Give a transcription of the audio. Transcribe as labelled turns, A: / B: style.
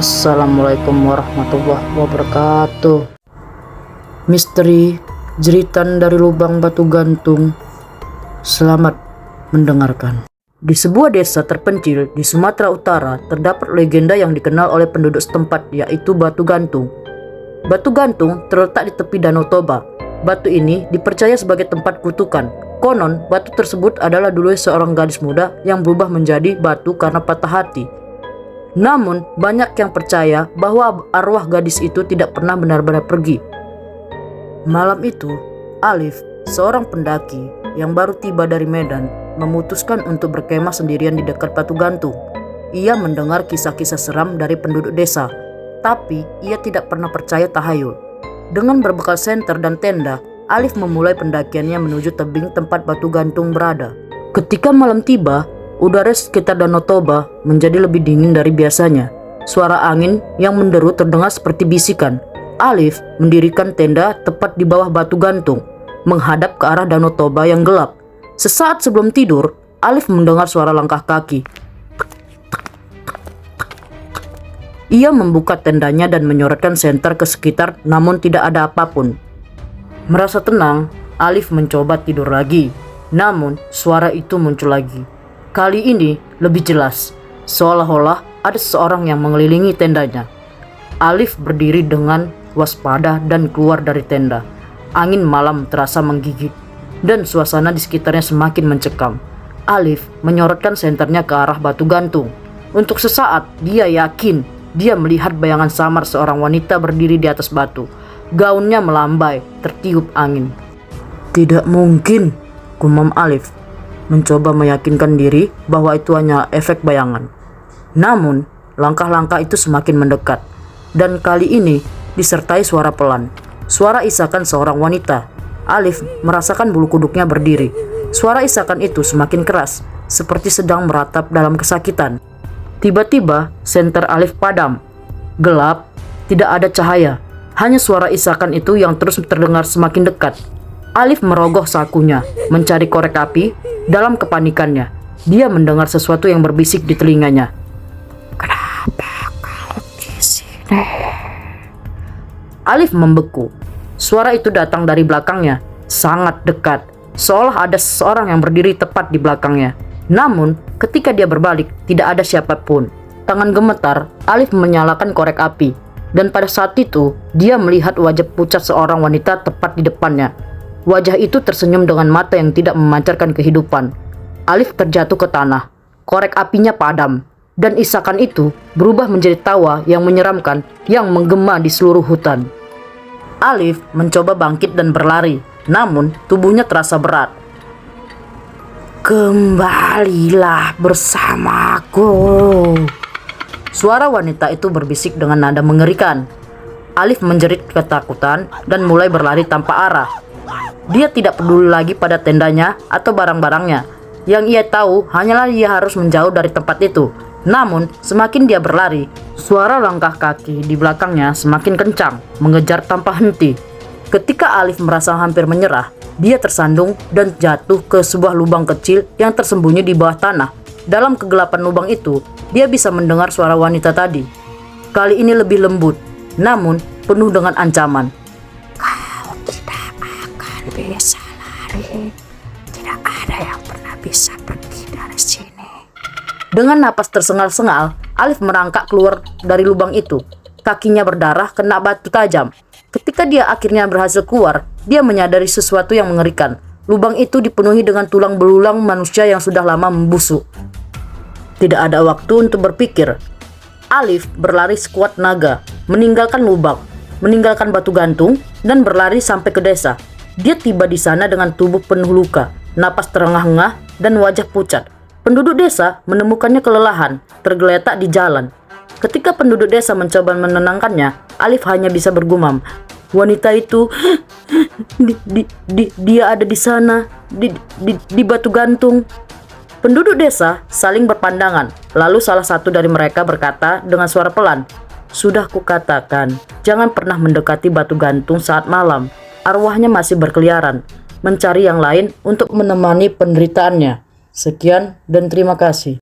A: Assalamualaikum warahmatullahi wabarakatuh. Misteri jeritan dari lubang batu gantung. Selamat mendengarkan. Di sebuah desa terpencil di Sumatera Utara terdapat legenda yang dikenal oleh penduduk setempat, yaitu batu gantung. Batu gantung terletak di tepi Danau Toba. Batu ini dipercaya sebagai tempat kutukan. Konon, batu tersebut adalah dulu seorang gadis muda yang berubah menjadi batu karena patah hati. Namun, banyak yang percaya bahwa arwah gadis itu tidak pernah benar-benar pergi. Malam itu, Alif, seorang pendaki yang baru tiba dari Medan, memutuskan untuk berkemah sendirian di dekat batu gantung. Ia mendengar kisah-kisah seram dari penduduk desa, tapi ia tidak pernah percaya tahayul. Dengan berbekal senter dan tenda, Alif memulai pendakiannya menuju tebing tempat batu gantung berada. Ketika malam tiba, udara sekitar Danau Toba menjadi lebih dingin dari biasanya. Suara angin yang menderu terdengar seperti bisikan. Alif mendirikan tenda tepat di bawah batu gantung, menghadap ke arah Danau Toba yang gelap. Sesaat sebelum tidur, Alif mendengar suara langkah kaki. Ia membuka tendanya dan menyorotkan senter ke sekitar, namun tidak ada apapun. Merasa tenang, Alif mencoba tidur lagi. Namun, suara itu muncul lagi. Kali ini lebih jelas, seolah-olah ada seseorang yang mengelilingi tendanya. Alif berdiri dengan waspada dan keluar dari tenda. Angin malam terasa menggigit dan suasana di sekitarnya semakin mencekam. Alif menyorotkan senternya ke arah batu gantung. Untuk sesaat dia yakin dia melihat bayangan samar seorang wanita berdiri di atas batu. Gaunnya melambai, tertiup angin. Tidak mungkin, gumam Alif, mencoba meyakinkan diri bahwa itu hanya efek bayangan. Namun, langkah-langkah itu semakin mendekat, dan kali ini disertai suara pelan. Suara isakan seorang wanita. Alif merasakan bulu kuduknya berdiri. Suara isakan itu semakin keras, seperti sedang meratap dalam kesakitan. Tiba-tiba, senter Alif padam. Gelap, tidak ada cahaya. Hanya suara isakan itu yang terus terdengar semakin dekat. Alif merogoh sakunya, mencari korek api. Dalam kepanikannya, dia mendengar sesuatu yang berbisik di telinganya. Kenapa kau di sini? Alif membeku. Suara itu datang dari belakangnya, sangat dekat, seolah ada seseorang yang berdiri tepat di belakangnya. Namun, ketika dia berbalik, tidak ada siapapun. Tangan gemetar, Alif menyalakan korek api, dan pada saat itu, dia melihat wajah pucat seorang wanita tepat di depannya. Wajah itu tersenyum dengan mata yang tidak memancarkan kehidupan. Alif terjatuh ke tanah. Korek apinya padam, dan isakan itu berubah menjadi tawa yang menyeramkan yang menggema di seluruh hutan. Alif mencoba bangkit dan berlari, namun tubuhnya terasa berat. Kembalilah bersamaku. Suara wanita itu berbisik dengan nada mengerikan. Alif menjerit ketakutan dan mulai berlari tanpa arah. Dia tidak peduli lagi pada tendanya atau barang-barangnya. Yang ia tahu hanyalah ia harus menjauh dari tempat itu. Namun, semakin dia berlari, suara langkah kaki di belakangnya semakin kencang, mengejar tanpa henti. Ketika Alif merasa hampir menyerah, dia tersandung dan jatuh ke sebuah lubang kecil yang tersembunyi di bawah tanah. Dalam kegelapan lubang itu, dia bisa mendengar suara wanita tadi. Kali ini lebih lembut, namun penuh dengan ancaman.
B: Bisa lari, tidak ada yang pernah bisa pergi dari sini.
A: Dengan napas tersengal-sengal, Alif merangkak keluar dari lubang itu. Kakinya berdarah kena batu tajam. Ketika dia akhirnya berhasil keluar, dia menyadari sesuatu yang mengerikan. Lubang itu dipenuhi dengan tulang belulang manusia yang sudah lama membusuk. Tidak ada waktu untuk berpikir. Alif berlari sekuat naga, meninggalkan lubang, meninggalkan batu gantung, dan berlari sampai ke desa. Dia tiba di sana dengan tubuh penuh luka, napas terengah-engah, dan wajah pucat. Penduduk desa menemukannya kelelahan, tergeletak di jalan. Ketika penduduk desa mencoba menenangkannya, Alif hanya bisa bergumam, wanita itu, dia ada di sana, di batu gantung. Penduduk desa saling berpandangan, lalu salah satu dari mereka berkata dengan suara pelan, "Sudah kukatakan, jangan pernah mendekati batu gantung saat malam. Arwahnya masih berkeliaran, mencari yang lain untuk menemani penderitaannya. Sekian dan terima kasih."